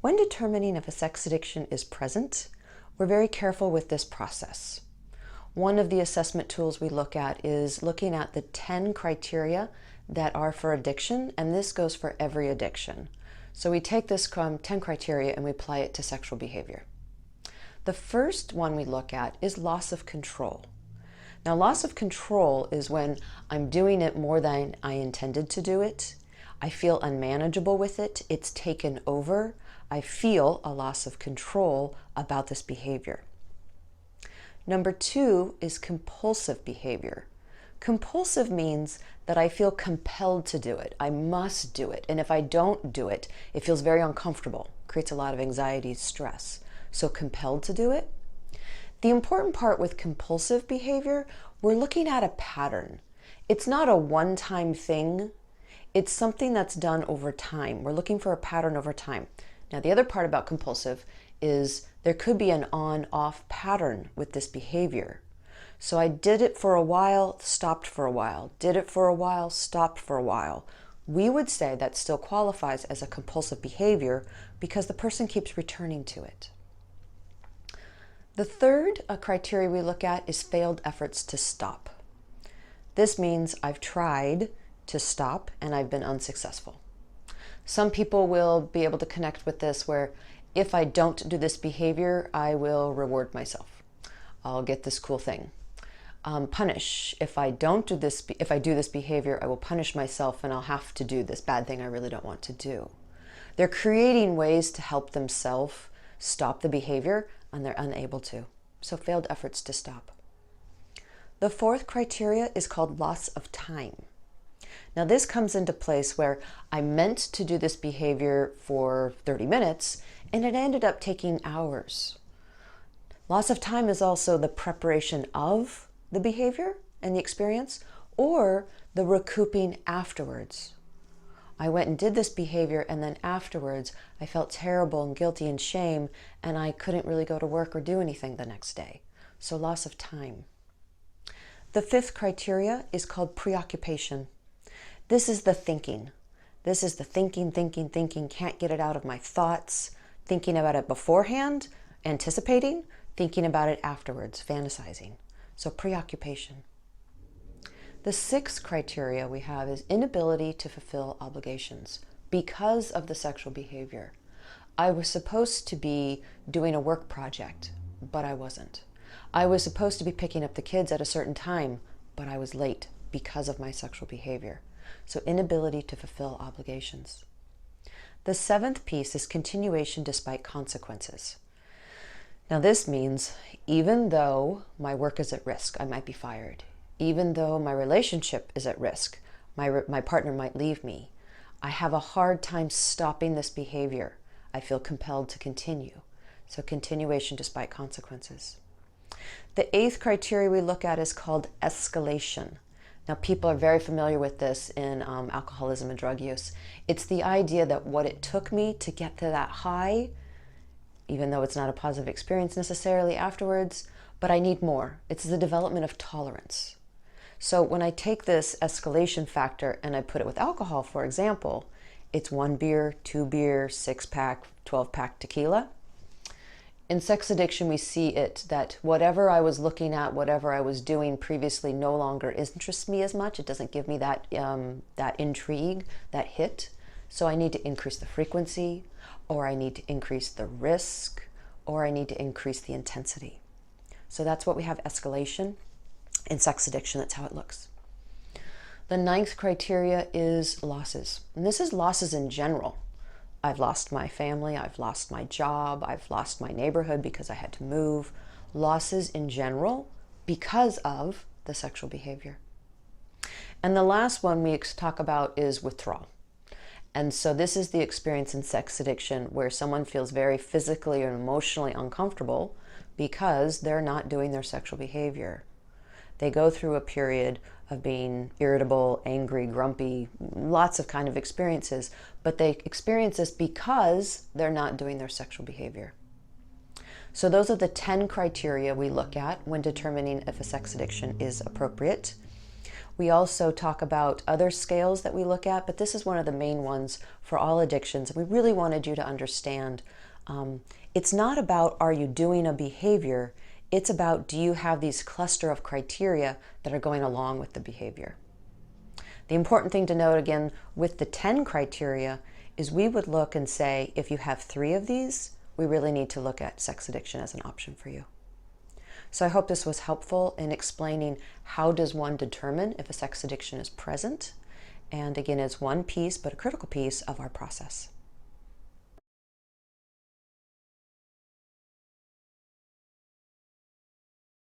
When determining if a sex addiction is present, we're very careful with this process. One of the assessment tools we look at is looking at the 10 criteria that are for addiction, and this goes for every addiction. So we take this 10 criteria and we apply it to sexual behavior. The first one we look at is loss of control. Now, loss of control is when I'm doing it more than I intended to do it. I feel unmanageable with it. It's taken over. I feel a loss of control about this behavior. Number 2 is compulsive behavior. Compulsive means that I feel compelled to do it. I must do it. And if I don't do it, it feels very uncomfortable, creates a lot of anxiety, stress. So compelled to do it. The important part with compulsive behavior, we're looking at a pattern. It's not a one-time thing. It's something that's done over time. We're looking for a pattern over time. Now, the other part about compulsive is there could be an on-off pattern with this behavior. So I did it for a while, stopped for a while, did it for a while, stopped for a while. We would say that still qualifies as a compulsive behavior because the person keeps returning to it. The third criteria we look at is failed efforts to stop. This means I've tried to stop and I've been unsuccessful. Some people will be able to connect with this where if I don't do this behavior, I will reward myself. I'll get this cool thing. Punish. If I do this behavior, I will punish myself and I'll have to do this bad thing I really don't want to do. They're creating ways to help themselves stop the behavior and they're unable to. So failed efforts to stop. The fourth criteria is called loss of time. Now this comes into place where I meant to do this behavior for 30 minutes and it ended up taking hours. Loss of time is also the preparation of the behavior and the experience or the recouping afterwards. I went and did this behavior and then afterwards I felt terrible and guilty and shame and I couldn't really go to work or do anything the next day. So loss of time. The fifth criteria is called preoccupation. This is the thinking. This is the thinking, can't get it out of my thoughts, thinking about it beforehand, anticipating, thinking about it afterwards, fantasizing. So preoccupation. The sixth criteria we have is inability to fulfill obligations because of the sexual behavior. I was supposed to be doing a work project, but I wasn't. I was supposed to be picking up the kids at a certain time, but I was late because of my sexual behavior. So inability to fulfill obligations. The seventh piece is continuation despite consequences. Now this means even though my work is at risk, I might be fired. Even though my relationship is at risk, my partner might leave me. I have a hard time stopping this behavior. I feel compelled to continue. So continuation despite consequences. The eighth criteria we look at is called escalation. Now people are very familiar with this in alcoholism and drug use. It's the idea that what it took me to get to that high, even though it's not a positive experience necessarily afterwards, but I need more. It's the development of tolerance. So when I take this escalation factor and I put it with alcohol, for example, it's 1 beer, 2 beer, 6-pack, 12-pack tequila. In sex addiction, we see it that whatever I was looking at, whatever I was doing previously no longer interests me as much. It doesn't give me that, that intrigue, that hit. So I need to increase the frequency, or I need to increase the risk, or I need to increase the intensity. So that's what we have, escalation. In sex addiction, that's how it looks. The ninth criteria is losses. And this is losses in general. I've lost my family, I've lost my job, I've lost my neighborhood because I had to move. Losses in general because of the sexual behavior. And the last one we talk about is withdrawal. And so this is the experience in sex addiction where someone feels very physically or emotionally uncomfortable because they're not doing their sexual behavior. They go through a period of being irritable, angry, grumpy, lots of kind of experiences, but they experience this because they're not doing their sexual behavior. So those are the 10 criteria we look at when determining if a sex addiction is appropriate. We also talk about other scales that we look at, but this is one of the main ones for all addictions. We really wanted you to understand it's not about are you doing a behavior, it's about do you have these cluster of criteria that are going along with the behavior. The important thing to note again with the 10 criteria is we would look and say if you have 3 of these, we really need to look at sex addiction as an option for you. So I hope this was helpful in explaining how does one determine if a sex addiction is present. And again, it's one piece, but a critical piece of our process.